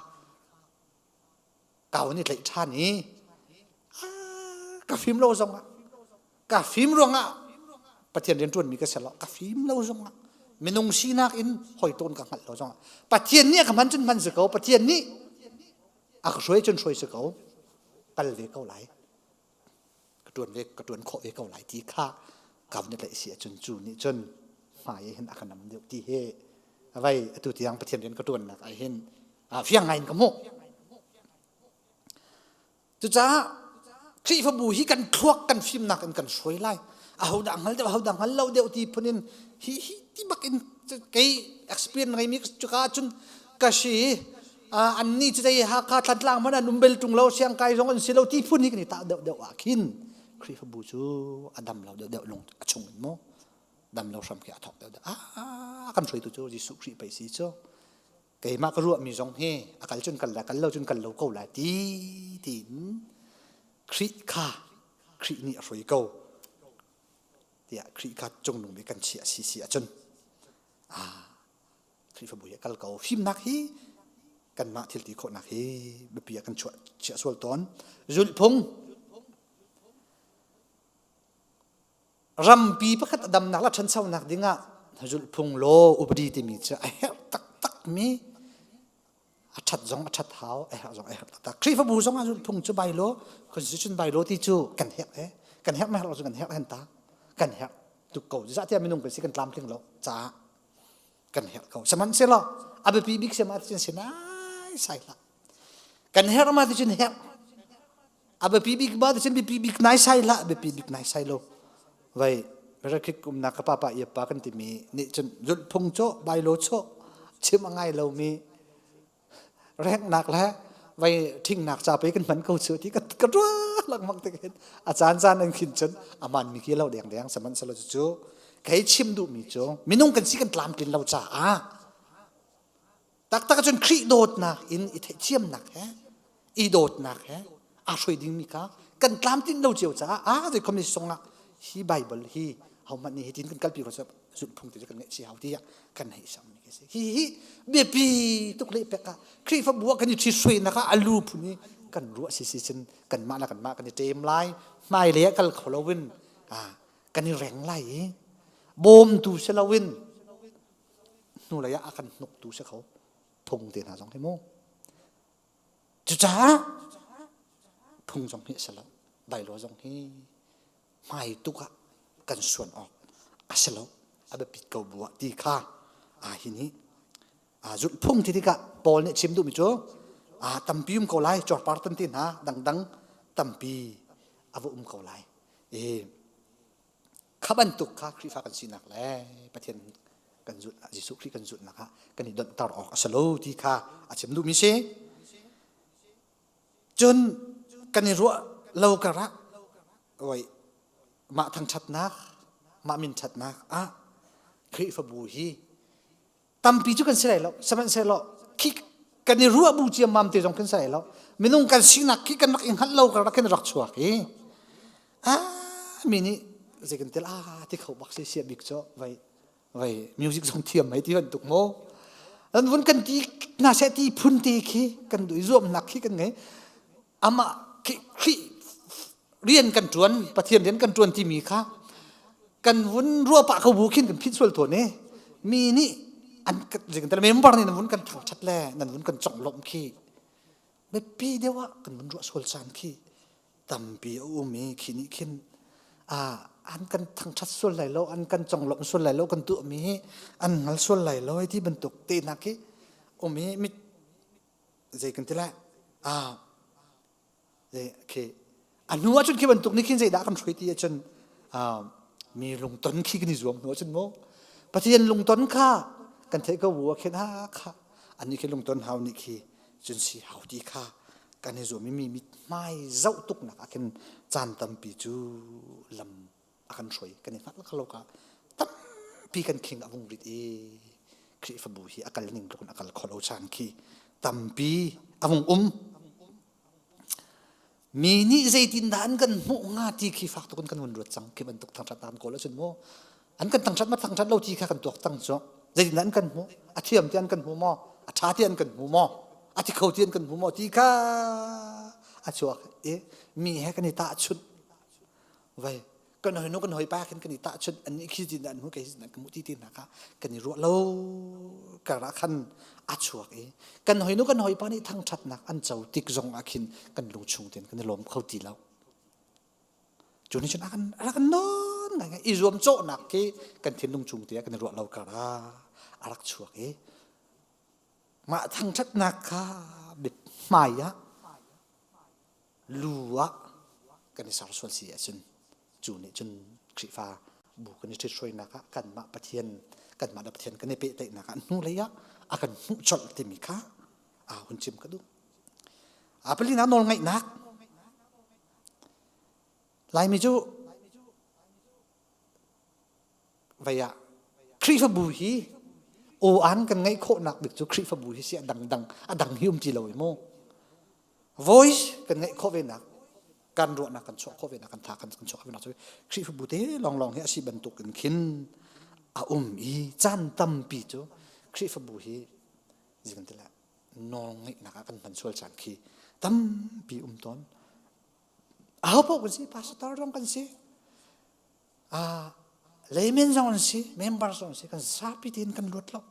càoนี่เลยท่านี้กับฟิล์มโลซงอ่ะกับฟิล์มรวงอ่ะประเทศเรียนจวนมีกระแสละกับฟิล์มโลซงอ่ะไม่นุ่งสีนักอินหอยต้นกับหัดโลซงอ่ะประเทศนี้กับมันจนมันสกาวประเทศนี้ช่วยจนช่วยสกาวกันเลยเกาไหลกระตวนโคเวเกาไหลที่ข้ากับนี่เลยเสียจนจูนี่จนหมายเห็นอักนำเดียวที่เฮไว้ตัวที่ยังประเทศเรียนกระตวนนะไอเห็นเฟียงไงกับโมจุจ้าที่ฟบูฮีกันคลวกกันฟิล์มนักกันสวยไล่เอาดังฮัลเดียวเราเดียวที่พนินฮีที่บักอินไกexperienceไงมิกจุก้าจุนกษีอันนี้จะได้หาคาทัดล่างมันนุ่มเบลจุงเราเสียงไกลสองคนสิเราที่พูดนี่กันนี่ตาเดียวขิน ครีฟบูจูอดัมเราเดี๋ยวลงชงโมดัมเราทำแก่ถอกเดี๋ยวกันช่วยตัวจูจิสุครีไปสิจูเกี่ยมากรู้มีจงเฮอาการจนกันละกันเราจนกันเราเกาละตีนครีข้าครีนี่ช่วยเกาเดี๋ยวครีข้าจงลงไปกันเสียสีจนครีฟบุยกันเกาฟิมนักฮีกันมาทิลตีโคนักฮีเบียกันช่วยเสียส่วนตอนจุลพงรำปีประคัดดำนักละฉันเศร้านักดิ้งจุลพงโลอุบดีติมิจะตักมีชัดจงชัดเท้าจงตักครีฟบูจงจุลพงจะใบโลคนจะจุนใบโลที่จูกันเฮกันเฮไม่เราจะกันเฮกันตากันเฮตุกเกาจะที่มีนุ่งเป็นสิกันตามเพียงโลจ้ากันเฮเขาสมันเสร็จอาเบปีบิกเสมาที่เสนาใส่ละกันเฮมาที่จุนเฮอาเบปีบิกมาที่จุนปีบิกนายใส่ละเบปีบิกนายใส่โลไว้เวลาคิดกุมนักป้าเอียปากันที่มีนี่จนจุดพงโจใบโลโจชิมง่ายเรามีแรงหนักแล้วไว้ทิ้งหนักจะไปกันเหมือนเขาเชื่อที่กันรัวหลังมังตะเห็นอาจารย์นั่งคิดจนอามันมีกี่เราแดงสมันสลดโจใครชิมดูมีโจมีนุ่งกันสิกันตามกินเราจ้าตักจนครีโดดหนักอินอิทเชียมหนักแฮอีโดดหนักแฮช่วยดิ้งมีก้ากันตามกินเราเจียวจ้าเดี๋ยวคอมมิชชั่นฮีไบเบิลฮีเขามันนี่ทิ้งกันกัลปีเราจะสุดพุ่งที่จะกันเนี่ยเสียเอาที่กันให้ซ้ำนี่ก็สิฮีเบียบีตุกเล็บเป็กะครีฟบัวกันอยู่ที่สวยนะคะอลูพุนี่กันรัวสิฉันกันมากันเจมไล่ไม่เลี้ยกันเขาเราวินกันนี่แรงไล่โบมตูเชลาวินนู่นระยะกันนกตูเชเขาพุ่งเตียนหาสองเทโมจ้าพุ่งสองเฮสละใบรัวสองเฮไม่ตุกกันส่วนออกสลบอาแบบปิดเกาบัวดีค่ะหินี้จุดพุ่งที่กะปอลเนี่ยชิมดูมิโจตัมปีเขาไล่จอดปาร์ตันตินดังตัมปีอาวุเขาไล่ขับันตุกค่ะครีฟ้ากันสินักแล้วประเทศกันจุดจิสุครีกันจุดนะคะกันนี่ดนตรออกสลบดีค่ะชิมดูมิเชจนกันนี่รัวเรากระไว้มาทางชัดนักมามินชัดนักครีฟบูฮีตัมปีจุกันเสร็จแล้วสมัยเสร็จแล้วคิดกันนี่รัวบูเจียมมัมตีจงกันเสร็จแล้วมินุ่งกันสินักคิดกันนักอิงหันเรากระกันรักชัวร์มินี่จะกันเตลที่เขาบักเสียบิกโจไว้มิวสิกส่งเทียมให้ที่วันตุกโมแล้ววันกันที่น่าเสียที่พุ่นตีขี้กันดูร่วมนักขี้กันไงอามาขี้เรียนกันจวนประเทศเรียนกันจวนที่มีค่ะกันวุ้นรัวปะเขาบูขึ้นกันพิษส่วนตัวนี้มีนี่อันจริงแต่ไม่รู้ปะนี่นั่นวุ้นกันทางชัดแล่นั่นวุ้นกันจ่องลมขี้ไม่ปีเดียวกันวุ้นรัวส่วนสารขี้ตั้มปีอุ้มีขี้นี่ขึ้นอันกันทางชัดส่วนไหลโลอันกันจ่องลมส่วนไหลโลกันตัวมีอันงั้นส่วนไหลโลที่บรรทุกตีนักขี้อุ้มีมิจริงกันที่แรกเด็กอันนู้นจนขี้บรรทุกนี่ขี้ใจด่ากันช่วยที่จนมีลงต้นขี้กันนี่รวมหัวจนโมปฏิญาณลงต้นข้ากันเทก็วัวแค่นั้นข้าอันนี้แค่ลงต้นเฮานี่ขี้จนสีเฮาดีข้ากันนี่รวมมีไม่เจ้าตุกนักกันจานตั้มปีจูลำกันช่วยกันนี่ฟัดแล้วเขาลูกตั้มปีกันเข่งอวงฤทธิ์ครีฟบูฮีอาการนิ่งลงอาการขอเราจานขี้ตั้มปีอวงมีนี่ใจตินดานกันโมงาที่ขี้ฝากตัวกันวันรถจังขี้บรรทุกทางชัดตามโกแล้วจนโมอันกันทางชัดมาทางชัดเราที่ข้ากันตัวตั้งจ่อใจตินดานกันโมอาเทียมเทียนกันโมมออาชาเทียนกันโมมออาที่เขาเทียนกันโมมอที่ข้าอาชัวมีให้กันในตาชุดไว้กันหอยนกกันหอยปลากันในตาชุดอันนี้ขี้ตินดานหัวใจตินดานกันมุที่ตินนะคะกันในรัวเรากระคันอาชัวกันหอยนกกันหอยปลานี่ทางชัดนักอันเจ้าติ๊กจงอาคินกันลงชงเตียนกันลมเข้าตีแล้วจุดนี้ฉันอากันนอนไงอีรวมโจหนักที่กันเทียนลงชงเตียกันรัวเรากระอารักชัวมาทางชัดนักค่ะบิดหมายะลัวกันในสารส่วนเสียจนจุดนี้จนครีฟ้าบุกันในที่ช่วยนักกันมาประเทียนกันมาดับเทียนกันในเปะเตะนักนู่นเลยอะakan muncul timika huncim kadu apalagi na nol ngai nak ลายมิจูvậy à khi pháp bùi hi ô án cần ngay khổ nặng được cho khi pháp bùi hi sẽ đằng hium chỉ lỗi mô voice cần ngay khổ về nặng cần ruộng nặng cần chọn khổ về nặng cần thả cần chọn về nặng rồi khi pháp bùi thế lòng hệ si bần tục cần khiến y chan tâm pi cho khi pháp bùi hi gì cần thế là nó ngay nặng cần phần xuôi chẳng khi tâm pi ton áo bộ cần si pastor rong cần si layman zone si member zone si kan Zarhpi tin kan lut lo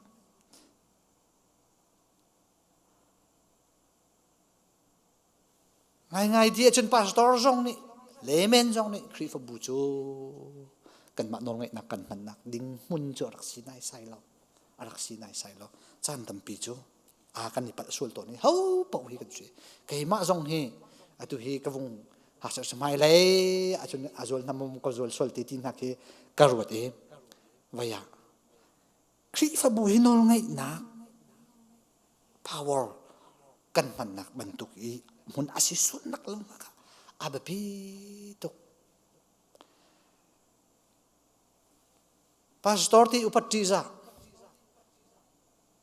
ngai dia chen pastor zone ni layman zone ni khri fa bu chu kan ma nol ngai nak kan man nak ding mun chu rak si nai sai lo chan tam pi chu kan ni pat sul to ni ho pau hi kan chi kai ma zone hi atu hi ka vung hasa samai lai azol namum ko zol sol ti tin ha ke karwat vaya khi fa bu hinol ngai na power kan man nak bantuk I mun asisun nak lang ka abapi tok pastor ti upatiza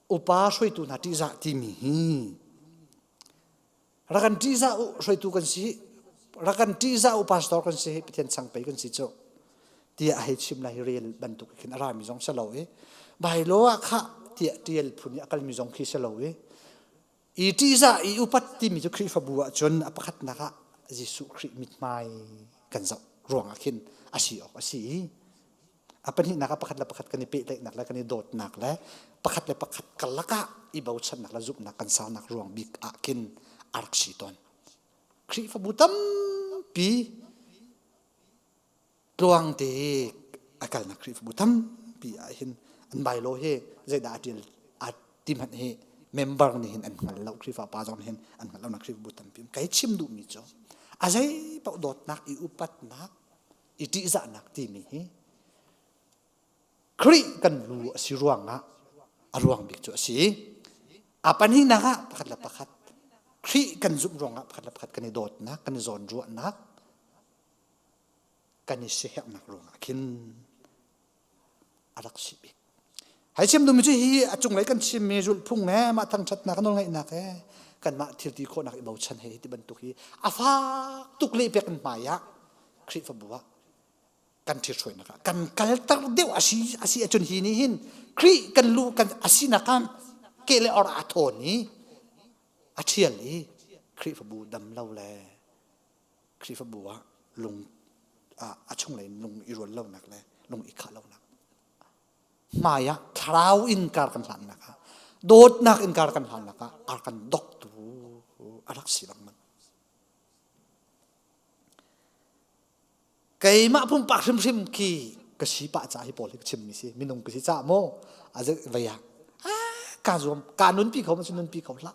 upa soi tu na tiza ti mi rakan tiza soi tu kan si rakan tiza pastor kan si pithen sang pai kan si cho tia ai chim lai real bantuk kin ara mi jong salo bai lo a kha tia tiel phuni akal mi jong khi salo I tiza I upat ti mi jo khri fa buwa chon apakhat na ka jisu khri mit mai kan zau ruang akhin asi apani na ka pakhat la pakhat kan pe lek nak la kan dot nak la pakhat le pakhat kalaka I bau chan nak la zup nak kan sa nak ruang bik akin arksi ton khri fa butam pi ruang te akal na khri fa butam pi a hin an bai lo he zai da til atim han he member ni hin an ngal lo khri fa pa jong hin an ngal lo na khri butam pi kai chim du mi cho azai pa dot nak I upat nak I ti za nak ti mi hi khri kan lu si ruang na ruang bik cho si apan hi na ka pakhat la pakhat khri kan zum ruang na pakhat la pakhat kan dot nak kan zon ru nak kan ni se nak ruang kin arak si bik hai chim du mi chu hi achung lai kan chim me jul phung ne ma thang chat na kan ngai na ke kan ma thir ti kho nak I bau chan he ti ban tu hi afa tuk le pe kan ma ya khri fa buwa kan thir choi na kan kal tar deu asi achun hi ni hin khri kan lu kan asina kan ke le or athoni achial I khri fa bu dam lo le khri fa buwa lung achung lai lung I rol lo nak le lung I kha lo nak maya thrau in kar kan hlan naka dot nak in kar kan hlan naka ar kan dok tu arak silang man kai ma pum pa sim ki ka si pa cha hi pol chim mi si minung ka si cha mo aje vaya ka zom ka nun pi khom nun pi khom la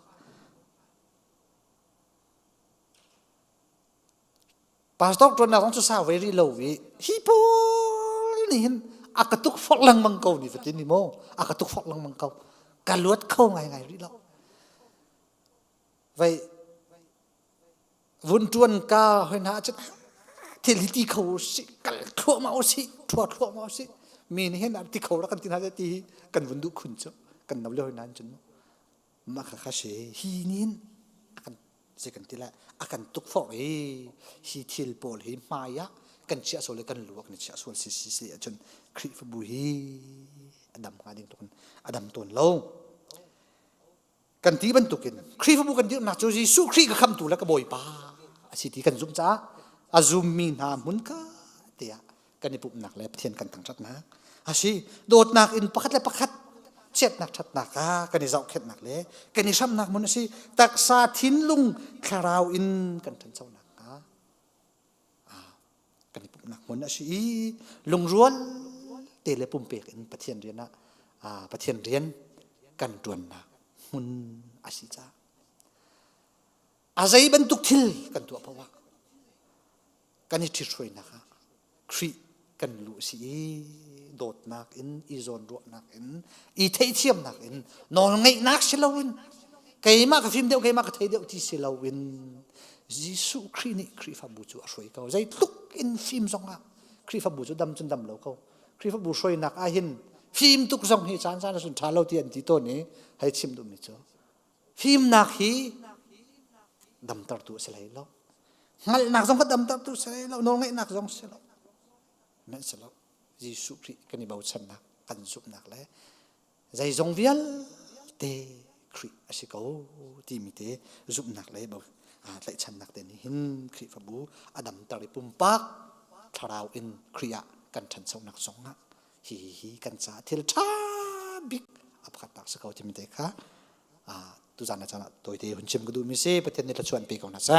pastor tron na rong chu sa very low we hi pol ni hin akatuk phok lang mangkau ni fatin ni mo akatuk phok lang mangkau kaluat khau ngai ri lo vậy vun tuan ka hoin ha chat thil ti khau si kal thua mau si min hen ar ti khau ra kan tin ha ti kan vun du khun cho kan naw le nan chun ma kha se hi nin akan se kan tila akan tuk phok hi thil pol hi maya kan chia so le kan luak ni chia so si chun khri fa bu hi adam ka ding ton adam ton lo kan ti ban tukin khri fa bu kan dir na chu ji su khri ka kham tu la ka boi pa asi ti kan zum cha azum mi na mun ka tia kan ni pup nak le thien kan tang chat na asi dot nak in pakhat le pakhat chet nak that nak ka kan ni zau khet nak le kan ni sam nak mun asi tak sa thin lung kharau in kan than chau nak ka kan ni pup nak mun asi lung rual te le pum pek in pathian rian na pathian rian kan tuan na mun asi cha azai ban tuk thil kan tu pawa kan ni thi throi na ka khri kan lu si dot nak in izon ro nak in I thei thiam nak in nol ngai nak silawin kai ma ka phim deu kai ma ka thei deu ti silawin Giêsu Christ ni Christ pháp bu chu a soi ko zai tuk in phim zong a Christ pháp bu chu dam chun dam lo ko Christ pháp bu soi nak a hin phim tuk zong hi chan chan sun thalo ti an ti to ni hai chim du mi cho phim nak hi dam tar tu se lai lo ngal nak zong ka dam tar tu se lai lo no ngai nak zong se lo men se lo Giêsu Christ kan ni bau chan nak kan sup nak le zai zong vial te Christ a si ko ti mi te zup nak le bau lại chăn nặc tên hin khi pháp bú adam tari pum pak tharau in kriya kan chan song nak song na hi kan cha thil tha bik ap khat tak sakau ti mi te kha tu jana chana toi te hun chim gudu mi se paten ni la chuan pe ko na sa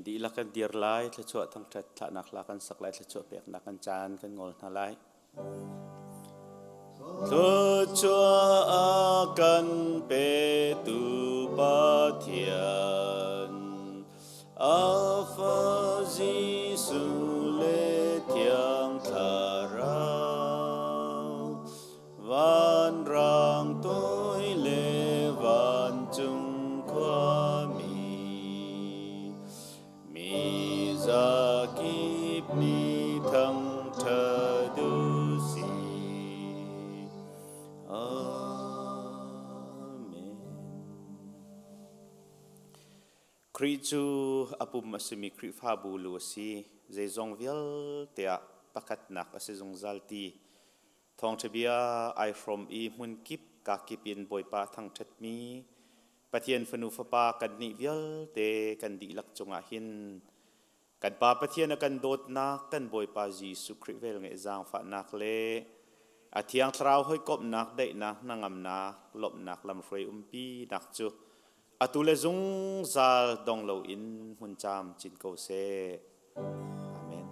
đi là kan dir lai le chu thang that tha nak la kan sak lai le chu pek nak kan chan kan ngol na lai Lu chua a kan pe tu pa thian a fa ji su le thiang tha rao van rang tôi le van chung qua mi za kip ni thang tha du si amen kri chu apum asimi kri pha bu lu si ze zong vial tia pakat nak ase zong zalti thong thabia I from e mun kip ka kipin boy pa thang that mi pathian fanu fa pa kan ni vial te kan di lak chunga hin kan pa pathian kan dot na kan boy pa Jesu Christ vel nge zang fa nak le athiang trau hoi kop nak dei na nangam na lop nak lam frei pi nak chu atule zung zal dong lo in hun cham chin ko se amen